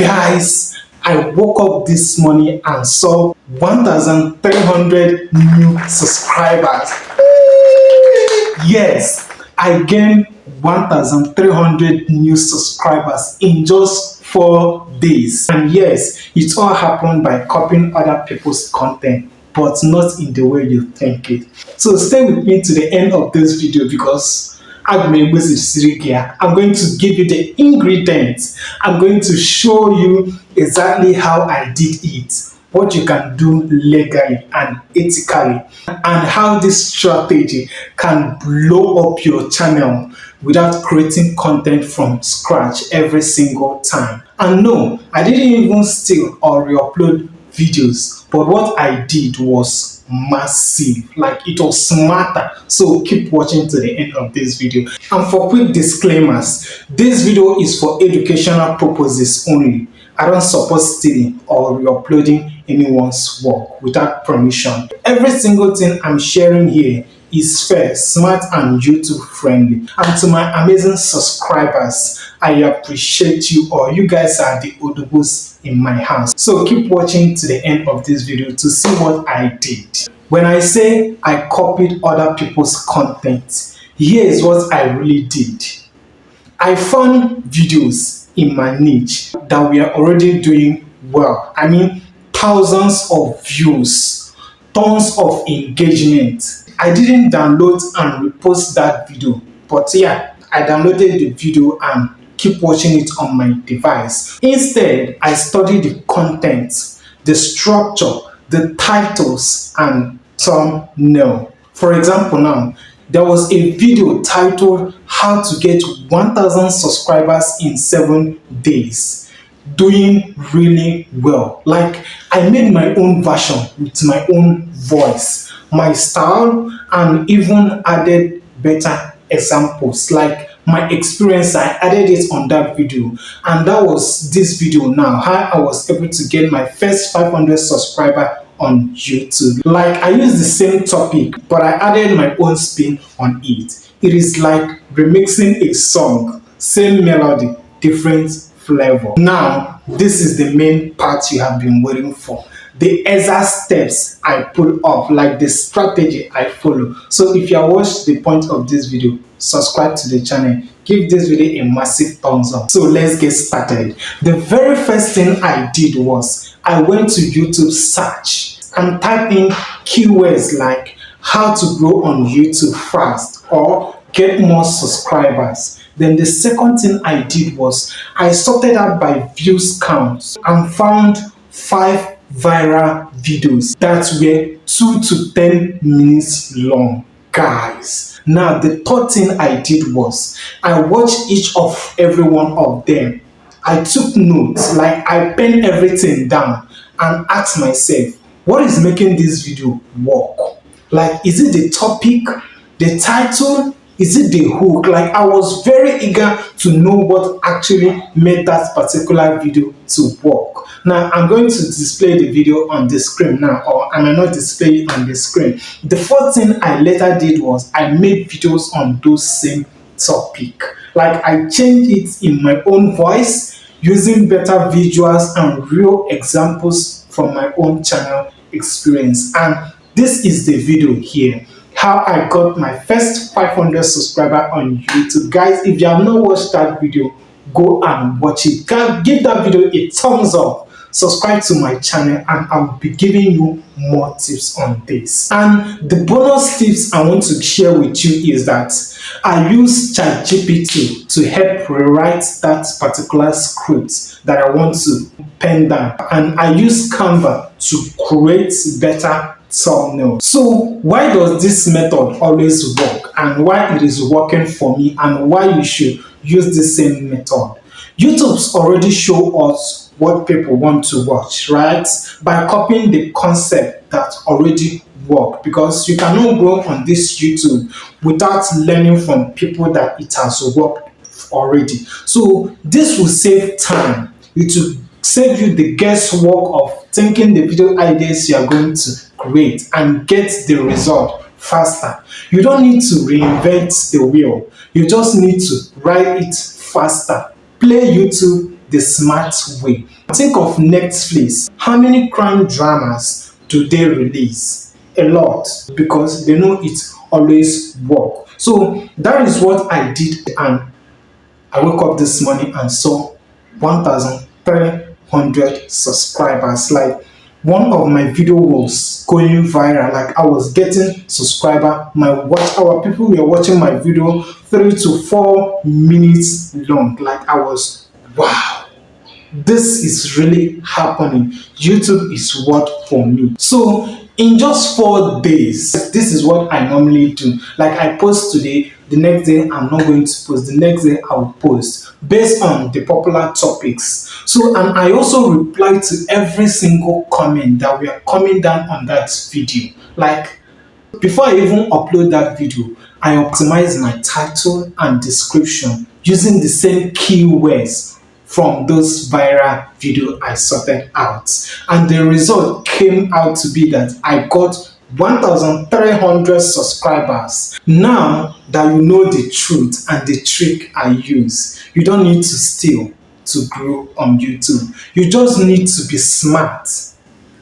Guys, I woke up this morning and saw 1,300 new subscribers. Yes, I gained 1,300 new subscribers in just 4 days. And yes, it all happened by copying other people's content, but not in the way you think it. So stay with me to the end of this video because I'm going to give you the ingredients. I'm going to show you exactly how I did it, what you can do legally and ethically, and how this strategy can blow up your channel without creating content from scratch every single time. And no, I didn't even steal or re-upload videos, but what I did was massive, like it was smarter. So keep watching to the end of this video. And for quick disclaimers, this video is for educational purposes only. I don't support stealing or re-uploading anyone's work without permission. Every single thing I'm sharing here is fair, smart, and YouTube friendly. And to my amazing subscribers, I appreciate you all. You guys are the odogos in my house. So keep watching to the end of this video to see what I did. When I say I copied other people's content, here is what I really did. I found videos in my niche that we are already doing well. I mean, thousands of views, tons of engagement. I didn't download and repost that video, but yeah, I downloaded the video and keep watching it on my device. Instead, I studied the content, the structure, the titles, and thumbnail. For example, now, there was a video titled How to Get 1,000 Subscribers in 7 Days. Doing really well. Like, I made my own version with my own voice, my style, and even added better examples. Like my experience, I added it on that video, and that was this video now, how I was able to get my first 500 subscriber on YouTube. Like, I used the same topic, but I added my own spin on it. It is like remixing a song, same melody, different flavor. Now, this is the main part you have been waiting for. The exact steps I pull off, like the strategy I follow. So if you have watched the point of this video, subscribe to the channel, give this video a massive thumbs up. So let's get started. The very first thing I did was I went to YouTube search and type in keywords like how to grow on YouTube fast or get more subscribers. Then the second thing I did was I sorted out by views counts and found 5 viral videos that were 2 to 10 minutes long. Guys, now the third thing I did was I watched each of every one of them. I took notes, like I penned everything down and asked myself, what is making this video work? Like, is it the topic, the title? Is it the hook? Like, I was very eager to know what actually made that particular video to work. Now, I'm going to display the video on the screen now, or I may not display it on the screen. The first thing I later did was I made videos on those same topic. Like, I changed it in my own voice, using better visuals and real examples from my own channel experience. And this is the video here. How I got my first 500 subscriber on YouTube. Guys, if you have not watched that video, go and watch it. Give that video a thumbs up, subscribe to my channel, and I'll be giving you more tips on this. And the bonus tips I want to share with you is that I use ChatGPT to help rewrite that particular script that I want to pen down, and I use Canva to create better thumbnail. So why does this method always work, and why it is working for me, and why you should use the same method? YouTube's already show us what people want to watch, right? By copying the concept that already work, because you cannot grow on this YouTube without learning from people that it has worked already. So this will save time. It will save you the guesswork of thinking the video ideas you are going to create and get the result faster. You don't need to reinvent the wheel. You just need to write it faster. Play YouTube, the smart way. Think of Netflix. How many crime dramas do they release? A lot, because they know it always work. So that is what I did, and I woke up this morning and saw 1,300 subscribers. Like, one of my video was going viral. Like, I was getting subscriber. My watch hour, people were watching my video 3 to 4 minutes long. Like, I was, wow, this is really happening. YouTube is what for me. So in just 4 days, this is what I normally do. Like, I post today, the next day I'm not going to post, the next day I'll post based on the popular topics. So, and I also reply to every single comment that we are coming down on that video. Like, before I even upload that video, I optimize my title and description using the same keywords from those viral video I sorted out. And the result came out to be that I got 1,300 subscribers. Now that you know the truth and the trick I use, you don't need to steal to grow on YouTube. You just need to be smart.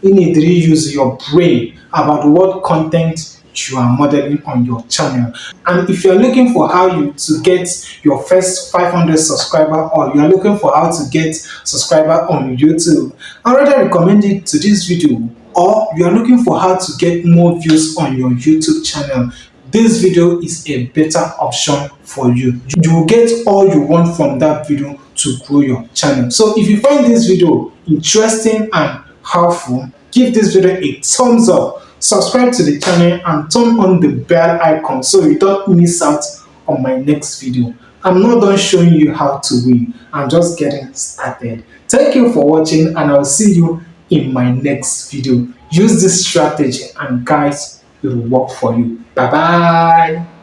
You need to use your brain about what content you are modeling on your channel. And if you're looking for how to get your first 500 subscriber, or you're looking for how to get subscriber on YouTube, I rather recommend it to this video. Or you're looking for how to get more views on your YouTube channel, this video is a better option for you. You will get all you want from that video to grow your channel. So if you find this video interesting and helpful, give this video a thumbs up, subscribe to the channel, and turn on the bell icon so you don't miss out on my next video. I'm not done showing you how to win. I'm just getting started. Thank you for watching, and I'll see you in my next video. Use this strategy and guys, it will work for you. Bye bye.